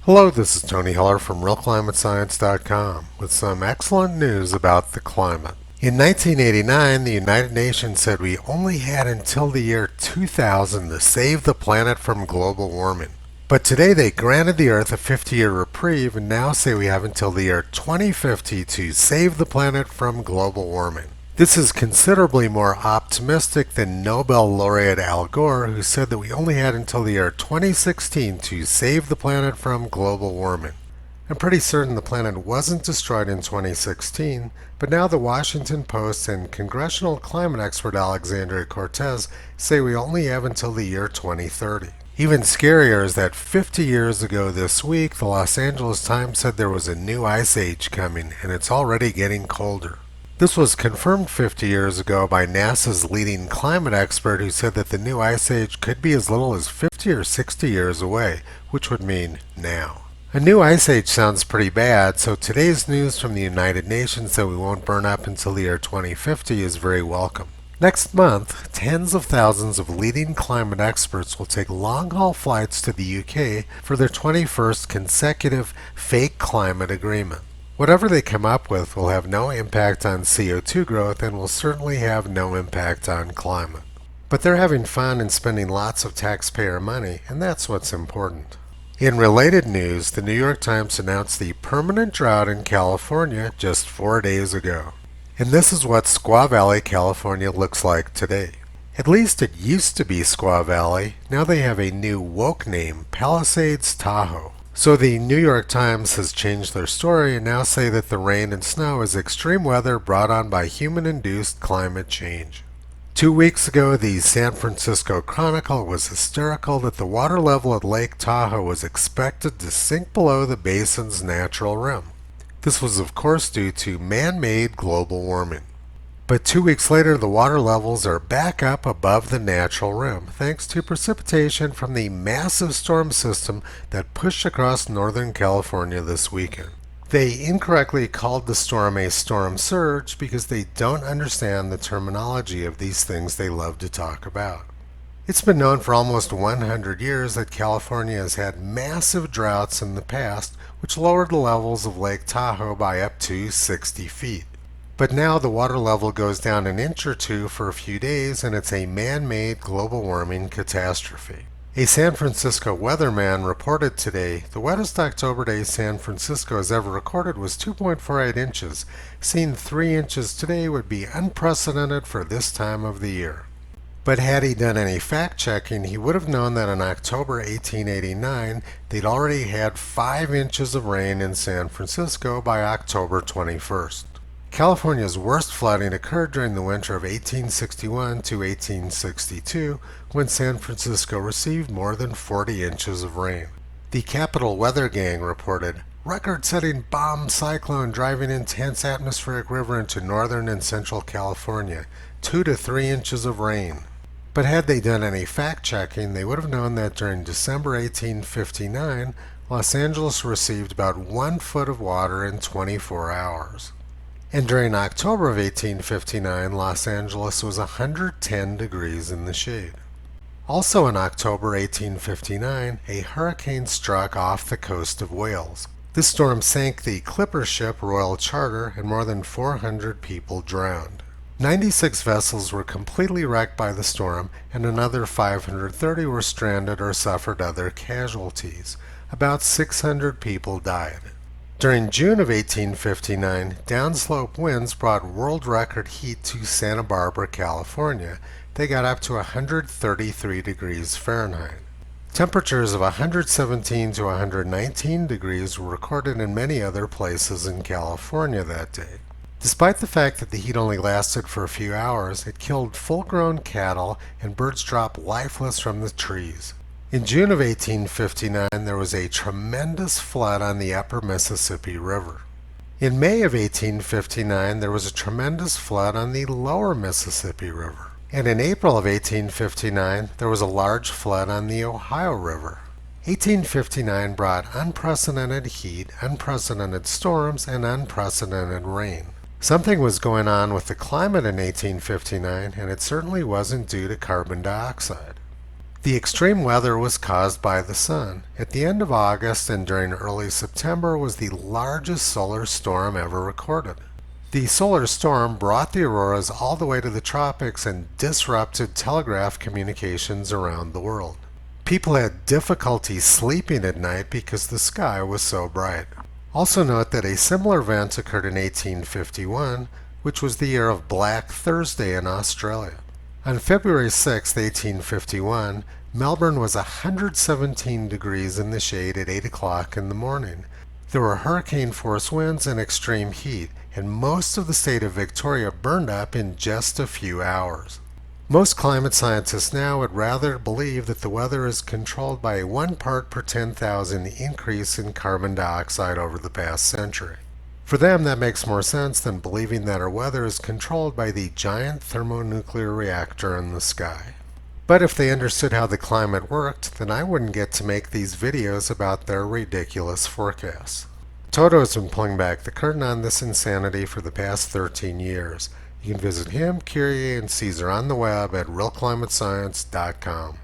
Hello, this is Tony Heller from RealClimateScience.com with some excellent news about the climate. In 1989, the United Nations said we only had until the year 2000 to save the planet from global warming. But today they granted the Earth a 50-year reprieve and now say we have until the year 2050 to save the planet from global warming. This is considerably more optimistic than Nobel laureate Al Gore, who said that we only had until the year 2016 to save the planet from global warming. I'm pretty certain the planet wasn't destroyed in 2016, but now the Washington Post and congressional climate expert Alexandria Cortez say we only have until the year 2030. Even scarier is that 50 years ago this week, the Los Angeles Times said there was a new ice age coming, and it's already getting colder. This was confirmed 50 years ago by NASA's leading climate expert who said that the new ice age could be as little as 50 or 60 years away, which would mean now. A new ice age sounds pretty bad, so today's news from the United Nations that we won't burn up until the year 2050 is very welcome. Next month, tens of thousands of leading climate experts will take long-haul flights to the UK for their 21st consecutive fake climate agreement. Whatever they come up with will have no impact on CO2 growth and will certainly have no impact on climate. But they're having fun and spending lots of taxpayer money, and that's what's important. In related news, the New York Times announced the permanent drought in California just 4 days ago. And this is what Squaw Valley, California looks like today. At least it used to be Squaw Valley. Now they have a new woke name, Palisades Tahoe. So the New York Times has changed their story and now say that the rain and snow is extreme weather brought on by human-induced climate change. 2 weeks ago, the San Francisco Chronicle was hysterical that the water level at Lake Tahoe was expected to sink below the basin's natural rim. This was of course due to man-made global warming. But 2 weeks later, the water levels are back up above the natural rim, thanks to precipitation from the massive storm system that pushed across Northern California this weekend. They incorrectly called the storm a storm surge because they don't understand the terminology of these things they love to talk about. It's been known for almost 100 years that California has had massive droughts in the past, which lowered the levels of Lake Tahoe by up to 60 feet. But now the water level goes down an inch or two for a few days and it's a man-made global warming catastrophe. A San Francisco weatherman reported today the wettest October day San Francisco has ever recorded was 2.48 inches. Seeing 3 inches today would be unprecedented for this time of the year. But had he done any fact-checking, he would have known that in October 1889, they'd already had 5 inches of rain in San Francisco by October 21st. California's worst flooding occurred during the winter of 1861 to 1862, when San Francisco received more than 40 inches of rain. The Capital Weather Gang reported, record-setting bomb cyclone driving intense atmospheric river into northern and central California, 2 to 3 inches of rain. But had they done any fact-checking, they would have known that during December 1859, Los Angeles received about 1 foot of water in 24 hours. And during October of 1859, Los Angeles was 110 degrees in the shade. Also in October 1859, a hurricane struck off the coast of Wales. This storm sank the clipper ship Royal Charter and more than 400 people drowned. 96 vessels were completely wrecked by the storm and another 530 were stranded or suffered other casualties. About 600 people died. During June of 1859, downslope winds brought world record heat to Santa Barbara, California. They got up to 133 degrees Fahrenheit. Temperatures of 117 to 119 degrees were recorded in many other places in California that day. Despite the fact that the heat only lasted for a few hours, it killed full-grown cattle and birds dropped lifeless from the trees. In June of 1859, there was a tremendous flood on the upper Mississippi River. In May of 1859, there was a tremendous flood on the lower Mississippi River. And in April of 1859, there was a large flood on the Ohio River. 1859 brought unprecedented heat, unprecedented storms, and unprecedented rain. Something was going on with the climate in 1859, and it certainly wasn't due to carbon dioxide. The extreme weather was caused by the sun. At the end of August and during early September was the largest solar storm ever recorded. The solar storm brought the auroras all the way to the tropics and disrupted telegraph communications around the world. People had difficulty sleeping at night because the sky was so bright. Also note that a similar event occurred in 1851, which was the year of Black Thursday in Australia. On February 6, 1851, Melbourne was 117 degrees in the shade at 8 o'clock in the morning. There were hurricane-force winds and extreme heat, and most of the state of Victoria burned up in just a few hours. Most climate scientists now would rather believe that the weather is controlled by a 1 part per 10,000 increase in carbon dioxide over the past century. For them, that makes more sense than believing that our weather is controlled by the giant thermonuclear reactor in the sky. But if they understood how the climate worked, then I wouldn't get to make these videos about their ridiculous forecasts. Toto has been pulling back the curtain on this insanity for the past 13 years. You can visit him, Kyrie, and Caesar on the web at realclimatescience.com.